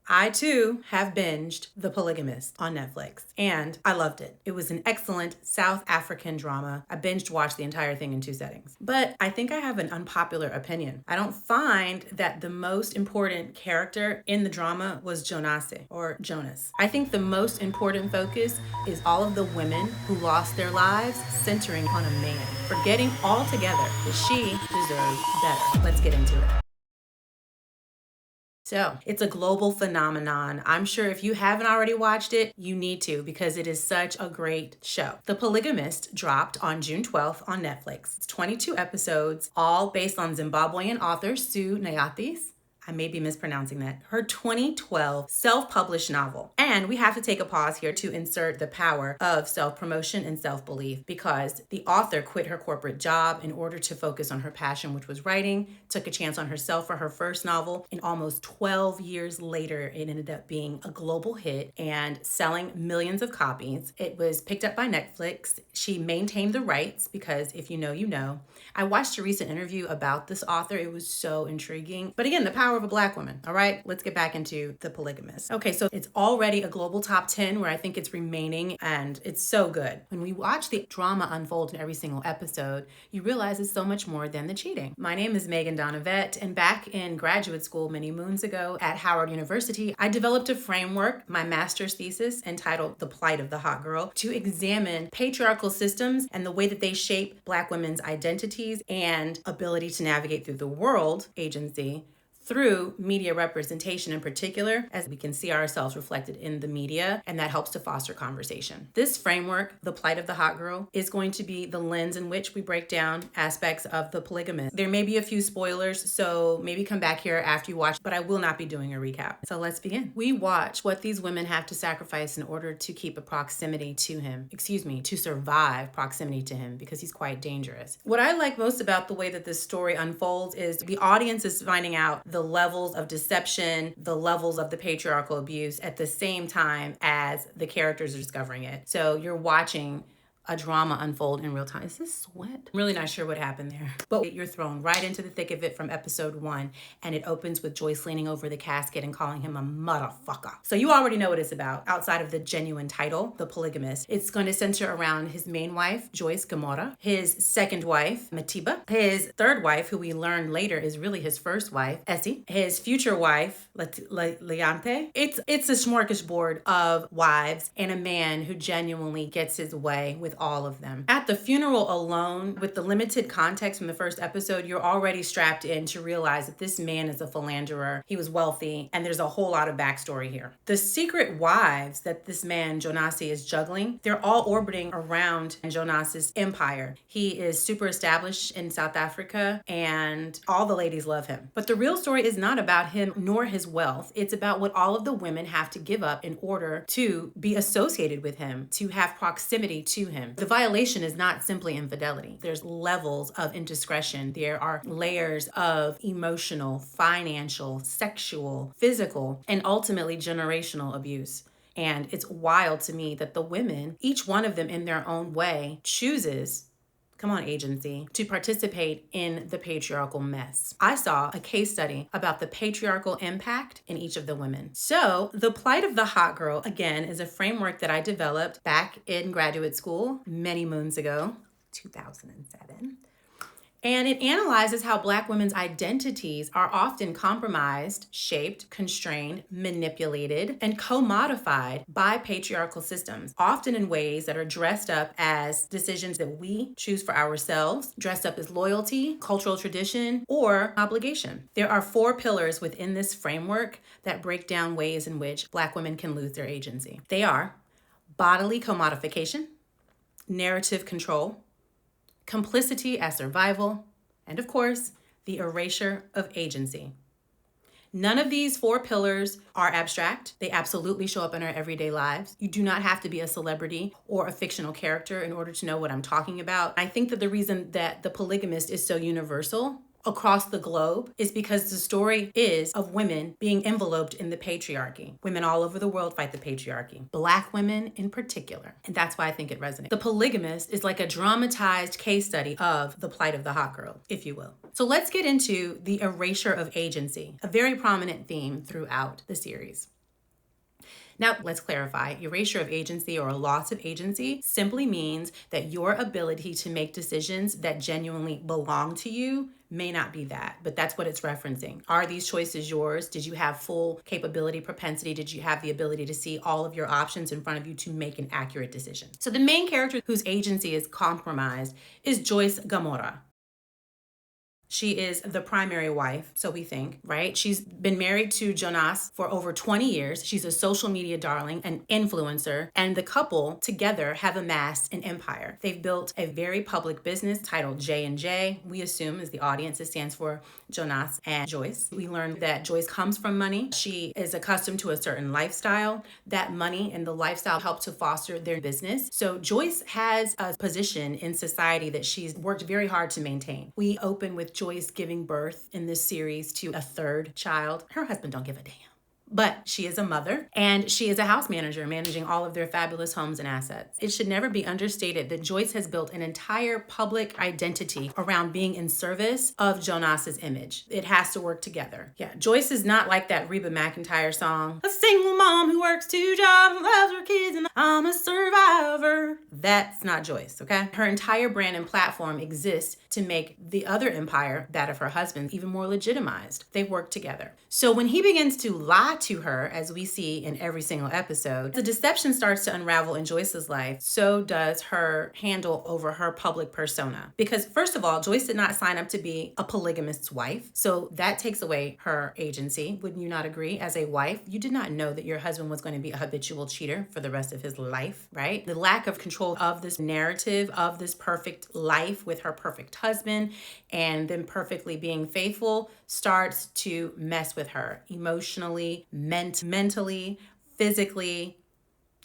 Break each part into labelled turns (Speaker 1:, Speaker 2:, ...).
Speaker 1: I too have binged The Polygamist on Netflix, and I loved it. It was an excellent South African drama. I binged watched the entire thing in 2 settings. But I think I have an unpopular opinion. I don't find that the most important character in the drama was Jonase or Jonas. I think the most important focus is all of the women who lost their lives centering on a man, forgetting altogether that she deserves better. Let's get into it. So it's a global phenomenon. I'm sure if you haven't already watched it, you need to because it is such a great show. The Polygamist dropped on June 12th on Netflix. It's 22 episodes, all based on Zimbabwean author Sue Nyathi's, I may be mispronouncing that, her 2012 self-published novel. And we have to take a pause here to insert the power of self-promotion and self-belief because the author quit her corporate job in order to focus on her passion, which was writing, took a chance on herself for her first novel, and almost 12 years later, it ended up being a global hit and selling millions of copies. It was picked up by Netflix. She maintained the rights because if you know, you know. I watched a recent interview about this author. It was so intriguing. But again, the power of a Black woman. All right, let's get back into The Polygamist. Okay, so it's already a global top 10 where I think it's remaining, and it's so good. When we watch the drama unfold in every single episode, you realize it's so much more than the cheating. My name is Megan Donavette, and back in graduate school many moons ago at Howard University, I developed a framework, my master's thesis entitled The Plight of the Hot Girl, to examine patriarchal systems and the way that they shape Black women's identities and ability to navigate through the world agency through media representation in particular, as we can see ourselves reflected in the media, and that helps to foster conversation. This framework, The Plight of the Hot Girl, is going to be the lens in which we break down aspects of The Polygamist. There may be a few spoilers, so maybe come back here after you watch, but I will not be doing a recap. So let's begin. We watch what these women have to sacrifice in order to keep a proximity to him, to survive proximity to him, because he's quite dangerous. What I like most about the way that this story unfolds is the audience is finding out the levels of deception, the levels of the patriarchal abuse at the same time as the characters are discovering it. So you're watching a drama unfold in real time. Is this sweat? I'm really not sure what happened there. But you're thrown right into the thick of it from episode 1. And it opens with Joyce leaning over the casket and calling him a motherfucker. So you already know what it's about outside of the genuine title, The Polygamist. It's going to center around his main wife, Joyce Gamora, his second wife, Matiba, his third wife, who we learn later is really his first wife, Essie, his future wife, Leante. It's a smorgasbord of wives and a man who genuinely gets his way with all of them. At the funeral alone, with the limited context from the first episode, you're already strapped in to realize that this man is a philanderer. He was wealthy, and there's a whole lot of backstory here. The secret wives that this man, Jonase, is juggling, they're all orbiting around Jonas's empire. He is super established in South Africa, and all the ladies love him. But the real story is not about him nor his wealth. It's about what all of the women have to give up in order to be associated with him, to have proximity to him. The violation is not simply infidelity. There's levels of indiscretion. There are layers of emotional, financial, sexual, physical, and ultimately generational abuse. And it's wild to me that the women, each one of them in their own way, chooses, come on, agency, to participate in the patriarchal mess. I saw a case study about the patriarchal impact in each of the women. So The Plight of the Hot Girl, again, is a framework that I developed back in graduate school many moons ago, 2007. And it analyzes how Black women's identities are often compromised, shaped, constrained, manipulated, and commodified by patriarchal systems, often in ways that are dressed up as decisions that we choose for ourselves, dressed up as loyalty, cultural tradition, or obligation. There are 4 pillars within this framework that break down ways in which Black women can lose their agency. They are bodily commodification, narrative control, complicity as survival, and of course, the erasure of agency. None of these 4 pillars are abstract. They absolutely show up in our everyday lives. You do not have to be a celebrity or a fictional character in order to know what I'm talking about. I think that the reason that The Polygamist is so universal across the globe is because the story is of women being enveloped in the patriarchy. Women all over the world fight the patriarchy, Black women in particular. And that's why I think it resonates. The Polygamist is like a dramatized case study of the plight of the hot girl, if you will. So let's get into the erasure of agency, a very prominent theme throughout the series. Now, let's clarify. Erasure of agency or a loss of agency simply means that your ability to make decisions that genuinely belong to you may not be that, but that's what it's referencing. Are these choices yours? Did you have full capability, propensity? Did you have the ability to see all of your options in front of you to make an accurate decision? So the main character whose agency is compromised is Joyce Gamora. She is the primary wife, so we think, right? She's been married to Jonas for over 20 years. She's a social media darling, an influencer, and the couple together have amassed an empire. They've built a very public business titled J&J. We assume as the audience it stands for Jonas and Joyce. We learned that Joyce comes from money. She is accustomed to a certain lifestyle. That money and the lifestyle help to foster their business. So Joyce has a position in society that she's worked very hard to maintain. We open with Joyce giving birth in this series to a third child. Her husband don't give a damn. But she is a mother and she is a house manager managing all of their fabulous homes and assets. It should never be understated that Joyce has built an entire public identity around being in service of Jonas's image. It has to work together. Yeah, Joyce is not like that Reba McEntire song, a single mom who works 2 jobs and loves her kids and I'm a survivor. That's not Joyce, okay? Her entire brand and platform exists to make the other empire, that of her husband, even more legitimized. They work together. So when he begins to lie to her, as we see in every single episode, the deception starts to unravel in Joyce's life. So does her handle over her public persona. Because first of all, Joyce did not sign up to be a polygamist's wife. So that takes away her agency. Wouldn't you not agree? As a wife, you did not know that your husband was going to be a habitual cheater for the rest of his life, right? The lack of control of this narrative, of this perfect life with her perfect husband and them perfectly being faithful starts to mess with her emotionally, mentally, physically.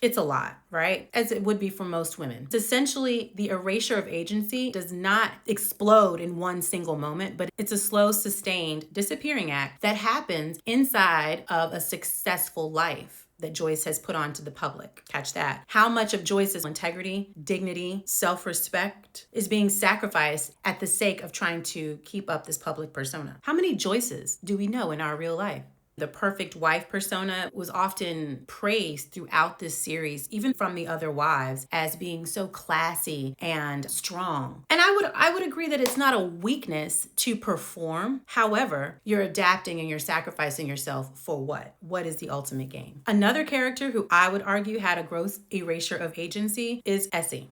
Speaker 1: It's a lot, right? As it would be for most women. It's essentially, the erasure of agency does not explode in one single moment, but it's a slow, sustained disappearing act that happens inside of a successful life that Joyce has put on to the public. Catch that. How much of Joyce's integrity, dignity, self-respect is being sacrificed at the sake of trying to keep up this public persona? How many Joyces do we know in our real life? The perfect wife persona was often praised throughout this series, even from the other wives, as being so classy and strong. And I would agree that it's not a weakness to perform. However, you're adapting and you're sacrificing yourself for what? What is the ultimate gain? Another character who I would argue had a gross erasure of agency is Essie.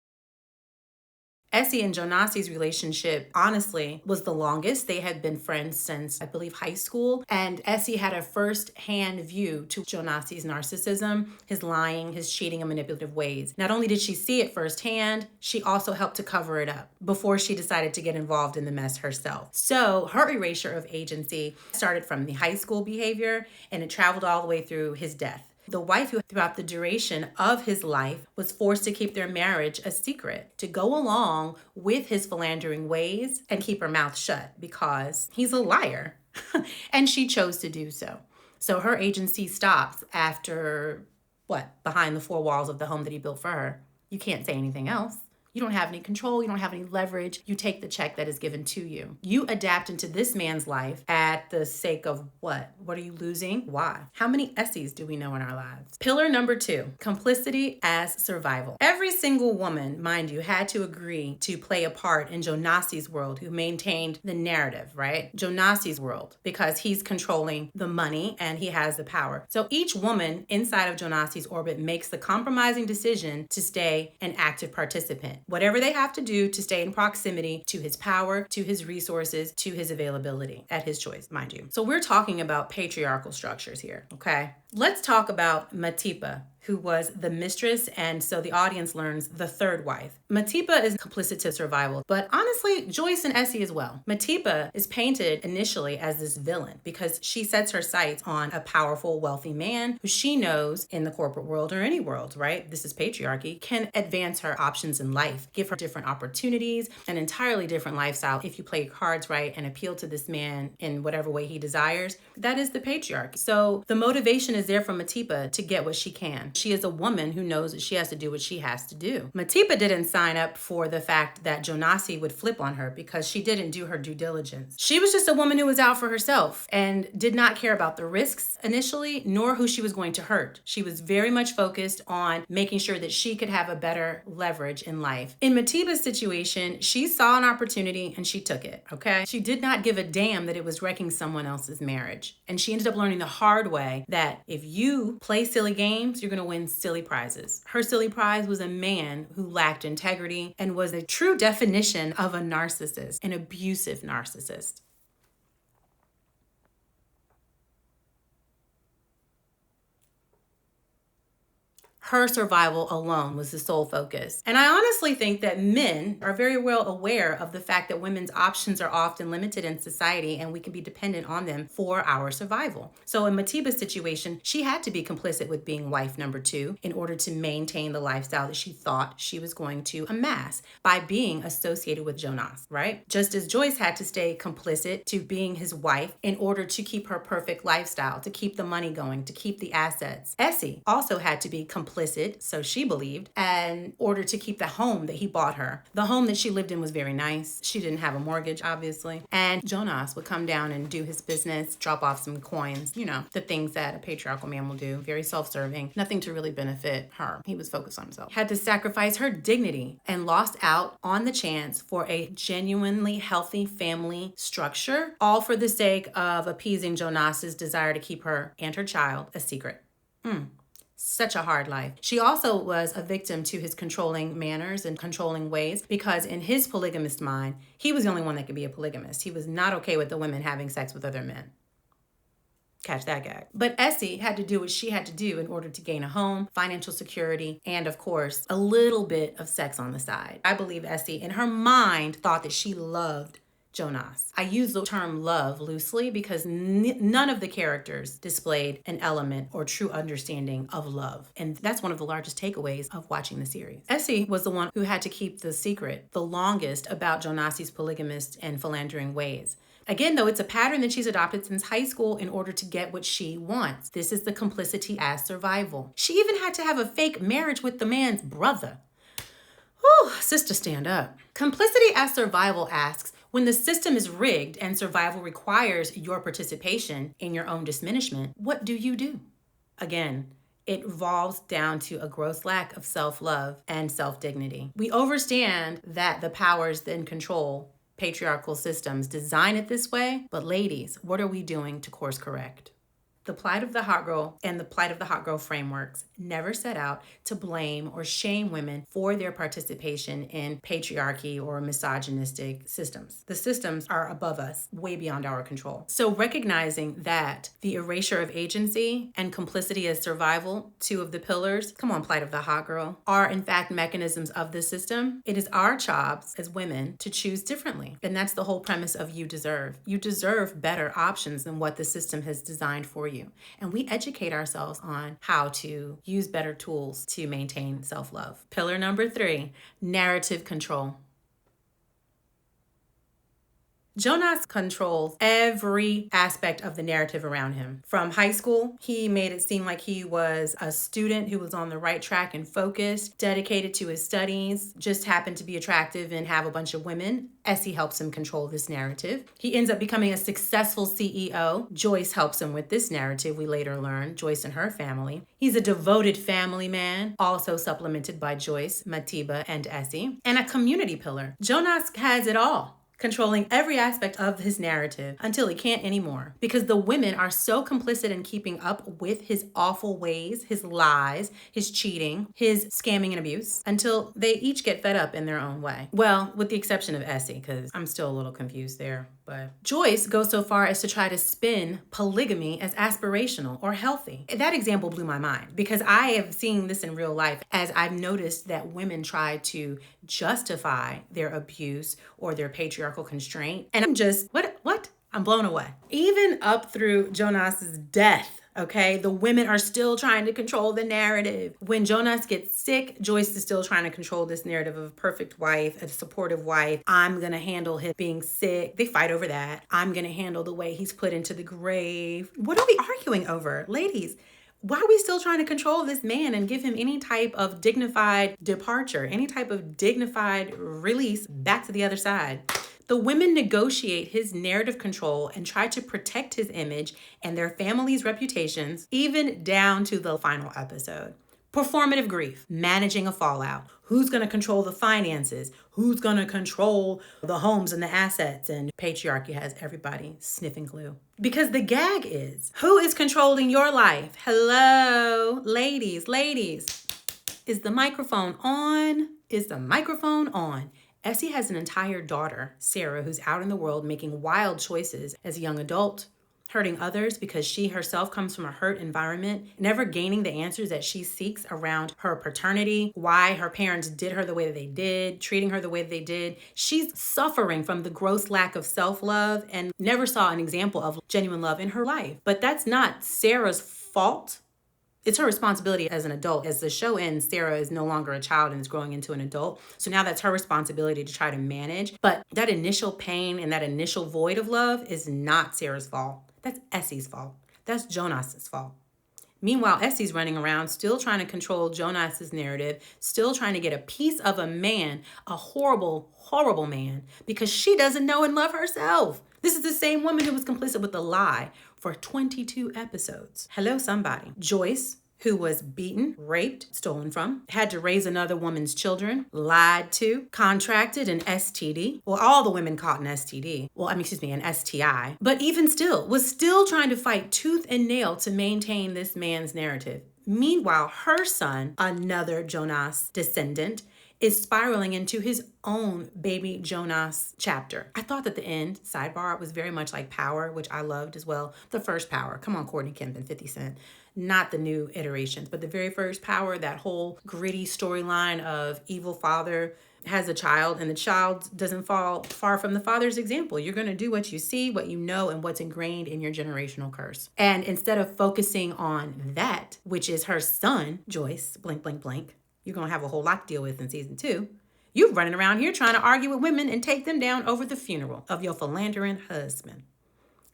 Speaker 1: Essie and Jonasi's relationship, honestly, was the longest. They had been friends since, I believe, high school. And Essie had a first-hand view to Jonasi's narcissism, his lying, his cheating and manipulative ways. Not only did she see it firsthand, she also helped to cover it up before she decided to get involved in the mess herself. So her erasure of agency started from the high school behavior and it traveled all the way through his death. The wife who throughout the duration of his life was forced to keep their marriage a secret, to go along with his philandering ways and keep her mouth shut because he's a liar. And she chose to do so. So her agency stops after, behind the 4 walls of the home that he built for her. You can't say anything else. You don't have any control. You don't have any leverage. You take the check that is given to you. You adapt into this man's life at the sake of what? What are you losing? Why? How many Essies do we know in our lives? Pillar number 2, complicity as survival. Every single woman, mind you, had to agree to play a part in Jonasi's world, who maintained the narrative, right? Jonasi's world, because he's controlling the money and he has the power. So each woman inside of Jonasi's orbit makes the compromising decision to stay an active participant. Whatever they have to do to stay in proximity to his power, to his resources, to his availability at his choice, mind you. So we're talking about patriarchal structures here, okay? Let's talk about Matipa, who was the mistress, and so the audience learns the third wife. Matipa is complicit to survival, but honestly, Joyce and Essie as well. Matipa is painted initially as this villain because she sets her sights on a powerful, wealthy man who she knows in the corporate world or any world, right? This is patriarchy, can advance her options in life, give her different opportunities, an entirely different lifestyle if you play your cards right and appeal to this man in whatever way he desires. That is the patriarchy. So the motivation is there for Matipa to get what she can. She is a woman who knows that she has to do what she has to do. Matipa didn't sign up for the fact that Jonasi would flip on her because she didn't do her due diligence. She was just a woman who was out for herself and did not care about the risks initially, nor who she was going to hurt. She was very much focused on making sure that she could have a better leverage in life. In Matipa's situation, she saw an opportunity and she took it, okay? She did not give a damn that it was wrecking someone else's marriage. And she ended up learning the hard way that if you play silly games, you're gonna win silly prizes. Her silly prize was a man who lacked integrity and was a true definition of a narcissist, an abusive narcissist. Her survival alone was the sole focus. And I honestly think that men are very well aware of the fact that women's options are often limited in society and we can be dependent on them for our survival. So in Matiba's situation, she had to be complicit with being wife number 2 in order to maintain the lifestyle that she thought she was going to amass by being associated with Jonas, right? Just as Joyce had to stay complicit to being his wife in order to keep her perfect lifestyle, to keep the money going, to keep the assets. Essie also had to be complicit, so she believed, in order to keep the home that he bought her. The home that she lived in was very nice. She didn't have a mortgage, obviously. And Jonas would come down and do his business, drop off some coins, you know, the things that a patriarchal man will do, very self-serving, nothing to really benefit her. He was focused on himself. Had to sacrifice her dignity and lost out on the chance for a genuinely healthy family structure, all for the sake of appeasing Jonas's desire to keep her and her child a secret. Such a hard life. She also was a victim to his controlling manners and controlling ways because in his polygamist mind, he was the only one that could be a polygamist. He was not okay with the women having sex with other men. Catch that gag. But Essie had to do what she had to do in order to gain a home, financial security, and of course, a little bit of sex on the side. I believe Essie, in her mind, thought that she loved Jonas. I use the term love loosely because none of the characters displayed an element or true understanding of love. And that's one of the largest takeaways of watching the series. Essie was the one who had to keep the secret the longest about Jonasi's polygamist and philandering ways. Again, though, it's a pattern that she's adopted since high school in order to get what she wants. This is the complicity as survival. She even had to have a fake marriage with the man's brother. Whew, sister, stand up. Complicity as survival asks, when the system is rigged and survival requires your participation in your own diminishment, what do you do? Again, it revolves down to a gross lack of self-love and self-dignity. We understand that the powers that control patriarchal systems design it this way, but ladies, what are we doing to course correct? The Plight of the Hot Girl and the Plight of the Hot Girl frameworks never set out to blame or shame women for their participation in patriarchy or misogynistic systems. The systems are above us, way beyond our control. So recognizing that the erasure of agency and complicity as survival, 2 of the pillars, come on, Plight of the Hot Girl, are in fact mechanisms of the system. It is our jobs as women to choose differently. And that's the whole premise of You Deserve. You deserve better options than what the system has designed for you. And we educate ourselves on how to use better tools to maintain self-love. Pillar number 3, narrative control. Jonas controls every aspect of the narrative around him. From high school, he made it seem like he was a student who was on the right track and focused, dedicated to his studies, just happened to be attractive and have a bunch of women. Essie helps him control this narrative. He ends up becoming a successful CEO. Joyce helps him with this narrative, we later learn, Joyce and her family. He's a devoted family man, also supplemented by Joyce, Matiba, and Essie, and a community pillar. Jonas has it all, controlling every aspect of his narrative until he can't anymore because the women are so complicit in keeping up with his awful ways, his lies, his cheating, his scamming and abuse until they each get fed up in their own way. Well, with the exception of Essie, because I'm still a little confused there. But Joyce goes so far as to try to spin polygamy as aspirational or healthy. That example blew my mind because I have seen this in real life as I've noticed that women try to justify their abuse or their patriarchal constraint. And I'm just, what? I'm blown away. Even up through Jonas's death, okay, the women are still trying to control the narrative. When Jonas gets sick, Joyce is still trying to control this narrative of a perfect wife, a supportive wife. I'm going to handle him being sick. They fight over that. I'm going to handle the way he's put into the grave. What are we arguing over? Ladies, why are we still trying to control this man and give him any type of dignified departure, any type of dignified release back to the other side? The women negotiate his narrative control and try to protect his image and their family's reputations, even down to the final episode. Performative grief, managing a fallout. Who's going to control the finances? Who's going to control the homes and the assets? And patriarchy has everybody sniffing glue. Because the gag is, who is controlling your life? Hello, ladies. Is the microphone on? Is the microphone on? Essie has an entire daughter, Sarah, who's out in the world making wild choices as a young adult, hurting others because she herself comes from a hurt environment, never gaining the answers that she seeks around her paternity, why her parents did her the way that they did, treating her the way that they did. She's suffering from the gross lack of self-love and never saw an example of genuine love in her life. But that's not Sarah's fault. It's her responsibility as an adult. As the show ends, Sarah is no longer a child and is growing into an adult. So now that's her responsibility to try to manage. But that initial pain and that initial void of love is not Sarah's fault. That's Essie's fault. That's Jonas's fault. Meanwhile, Essie's running around still trying to control Jonas's narrative, still trying to get a piece of a man, a horrible, horrible man, because she doesn't know and love herself. This is the same woman who was complicit with the lie for 22 episodes. Hello, somebody. Joyce, who was beaten, raped, stolen from, had to raise another woman's children, lied to, contracted an STD. Well, all the women caught an STD. An STI. But even still, was still trying to fight tooth and nail to maintain this man's narrative. Meanwhile, her son, another Jonas descendant, is spiraling into his own baby Jonas chapter. I thought that the end, sidebar, was very much like Power, which I loved as well. The first Power. Come on, Courtney Kemp and 50 Cent. Not the new iterations, but the very first Power, that whole gritty storyline of evil father has a child and the child doesn't fall far from the father's example. You're going to do what you see, what you know, and what's ingrained in your generational curse. And instead of focusing on that, which is her son, Joyce, blank, blank, blank, you're going to have a whole lot to deal with in season 2. You're running around here trying to argue with women and take them down over the funeral of your philandering husband.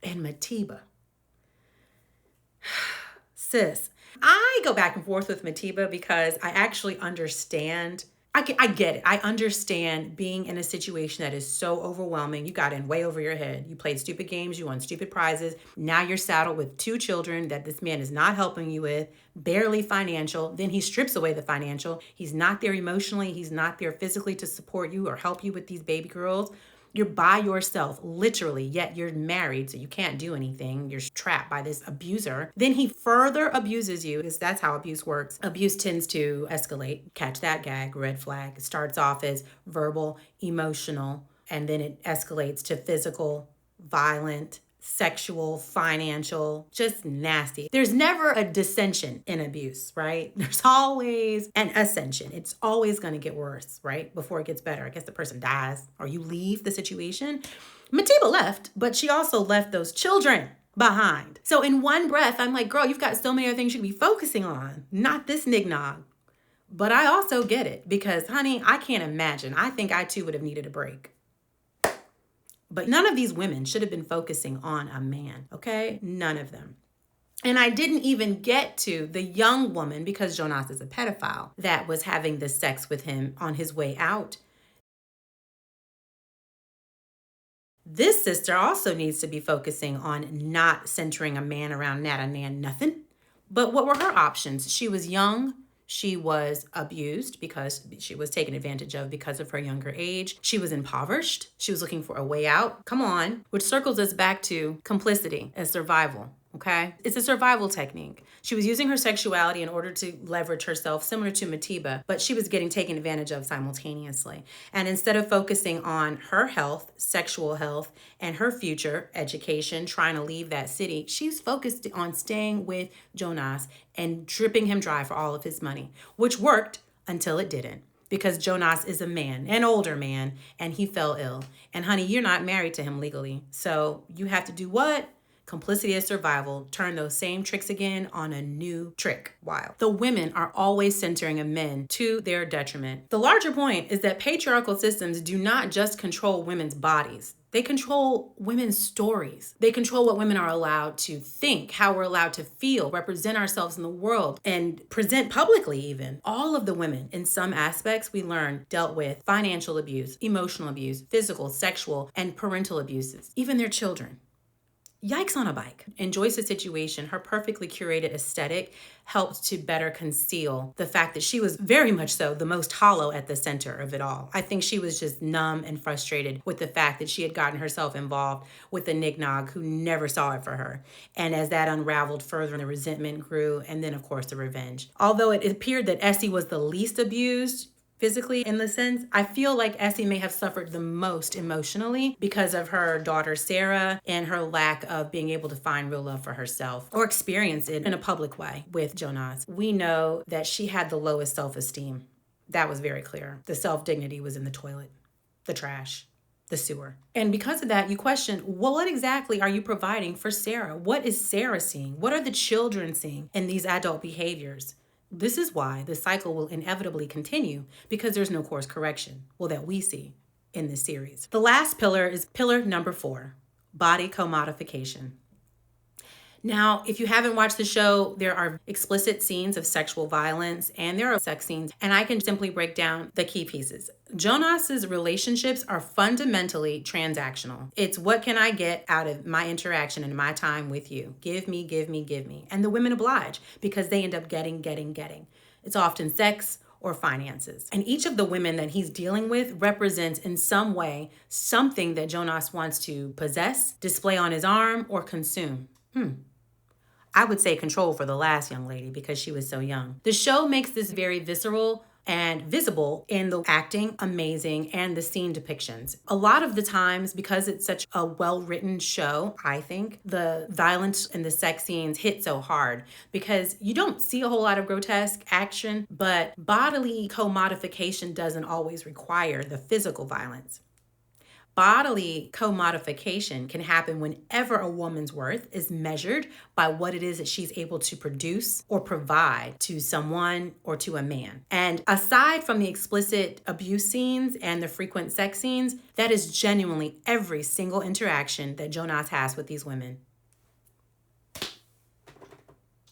Speaker 1: And Matiba. Sis, I go back and forth with Matiba because I actually understand. I get it. I understand being in a situation that is so overwhelming. You got in way over your head. You played stupid games. You won stupid prizes. Now you're saddled with 2 children that this man is not helping you with, barely financial. Then he strips away the financial. He's not there emotionally. He's not there physically to support you or help you with these baby girls. You're by yourself, literally, yet you're married, so you can't do anything. You're trapped by this abuser. Then he further abuses you, because that's how abuse works. Abuse tends to escalate. Catch that gag, red flag. It starts off as verbal, emotional, and then it escalates to physical, violent, sexual, financial, just nasty. There's never a dissension in abuse, right? There's always an ascension. It's always going to get worse, right? Before it gets better. I guess the person dies or you leave the situation. Matiba left, but she also left those children behind. So in one breath, I'm like, girl, you've got so many other things you could be focusing on, not this nignog. But I also get it because, honey, I can't imagine. I think I too would have needed a break. But none of these women should have been focusing on a man, okay? None of them. And I didn't even get to the young woman, because Jonas is a pedophile, that was having the sex with him on his way out. This sister also needs to be focusing on not centering a man around nada nan nothing. But what were her options? She was young. She was abused because she was taken advantage of because of her younger age. She was impoverished. She was looking for a way out. Come on. Which circles us back to complicity as survival. Okay? It's a survival technique. She was using her sexuality in order to leverage herself, similar to Matiba, but she was getting taken advantage of simultaneously. And instead of focusing on her health, sexual health, and her future, education, trying to leave that city, she's focused on staying with Jonas and dripping him dry for all of his money, which worked until it didn't. Because Jonas is a man, an older man, and he fell ill. And honey, you're not married to him legally. So you have to do what? Complicity is survival. Turn those same tricks again on a new trick. Wild. The women are always centering of men to their detriment. The larger point is that patriarchal systems do not just control women's bodies. They control women's stories. They control what women are allowed to think, how we're allowed to feel, represent ourselves in the world, and present publicly even. All of the women, in some aspects, we learn, dealt with financial abuse, emotional abuse, physical, sexual, and parental abuses, even their children. Yikes on a bike. In Joyce's situation, her perfectly curated aesthetic helped to better conceal the fact that she was very much so the most hollow at the center of it all. I think she was just numb and frustrated with the fact that she had gotten herself involved with a nignog who never saw it for her. And as that unraveled further, the resentment grew, and then of course the revenge. Although it appeared that Essie was the least abused, physically, in the sense, I feel like Essie may have suffered the most emotionally because of her daughter Sarah and her lack of being able to find real love for herself or experience it in a public way with Jonas. We know that she had the lowest self-esteem. That was very clear. The self-dignity was in the toilet, the trash, the sewer. And because of that, you question, well, what exactly are you providing for Sarah? What is Sarah seeing? What are the children seeing in these adult behaviors? This is why the cycle will inevitably continue, because there's no course correction, well, that we see in this series. The last pillar is pillar number 4, body commodification. Now, if you haven't watched the show, there are explicit scenes of sexual violence and there are sex scenes, and I can simply break down the key pieces. Jonas's relationships are fundamentally transactional. It's what can I get out of my interaction and my time with you? Give me, give me, give me. And the women oblige because they end up getting. It's often sex or finances. And each of the women that he's dealing with represents in some way something that Jonas wants to possess, display on his arm, or consume. I would say control for the last young lady because she was so young. The show makes this very visceral and visible in the acting, amazing, and the scene depictions. A lot of the times, because it's such a well-written show, I think, the violence and the sex scenes hit so hard because you don't see a whole lot of grotesque action, but bodily commodification doesn't always require the physical violence. Bodily commodification can happen whenever a woman's worth is measured by what it is that she's able to produce or provide to someone or to a man. And aside from the explicit abuse scenes and the frequent sex scenes, that is genuinely every single interaction that Jonas has with these women.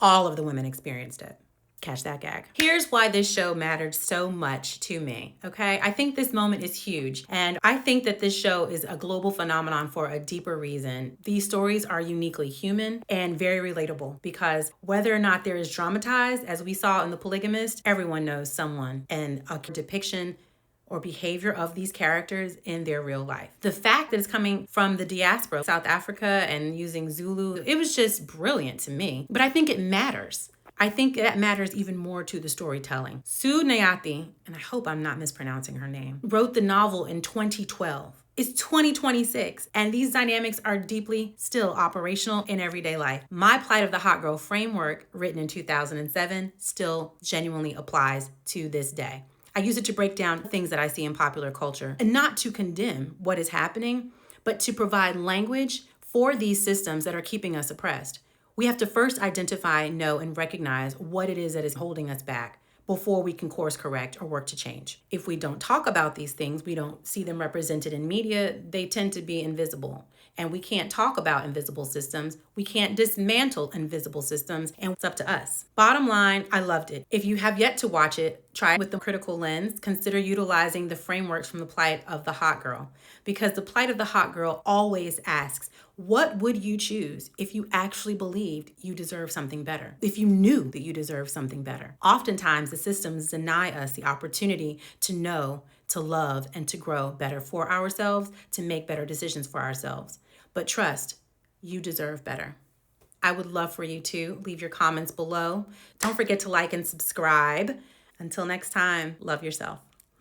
Speaker 1: All of the women experienced it. Catch that gag. Here's why this show mattered so much to me, okay? I think this moment is huge, and I think that this show is a global phenomenon for a deeper reason. These stories are uniquely human and very relatable because whether or not they're as dramatized as we saw in The Polygamist, everyone knows someone and a depiction or behavior of these characters in their real life. The fact that it's coming from the diaspora, South Africa, and using Zulu, it was just brilliant to me. But I think it matters. I think that matters even more to the storytelling. Sue Nyathi, and I hope I'm not mispronouncing her name, wrote the novel in 2012. It's 2026, and these dynamics are deeply still operational in everyday life. My Plight of the Hot Girl framework, written in 2007, still genuinely applies to this day. I use it to break down things that I see in popular culture, and not to condemn what is happening, but to provide language for these systems that are keeping us oppressed. We have to first identify, know, and recognize what it is that is holding us back before we can course correct or work to change. If we don't talk about these things, we don't see them represented in media, they tend to be invisible. And we can't talk about invisible systems. We can't dismantle invisible systems, and it's up to us. Bottom line, I loved it. If you have yet to watch it, try it with the critical lens. Consider utilizing the frameworks from the Plight of the Hot Girl, because the Plight of the Hot Girl always asks, what would you choose if you actually believed you deserve something better? If you knew that you deserve something better? Oftentimes, the systems deny us the opportunity to know, to love, and to grow better for ourselves, to make better decisions for ourselves. But trust, you deserve better. I would love for you to leave your comments below. Don't forget to like and subscribe. Until next time, love yourself.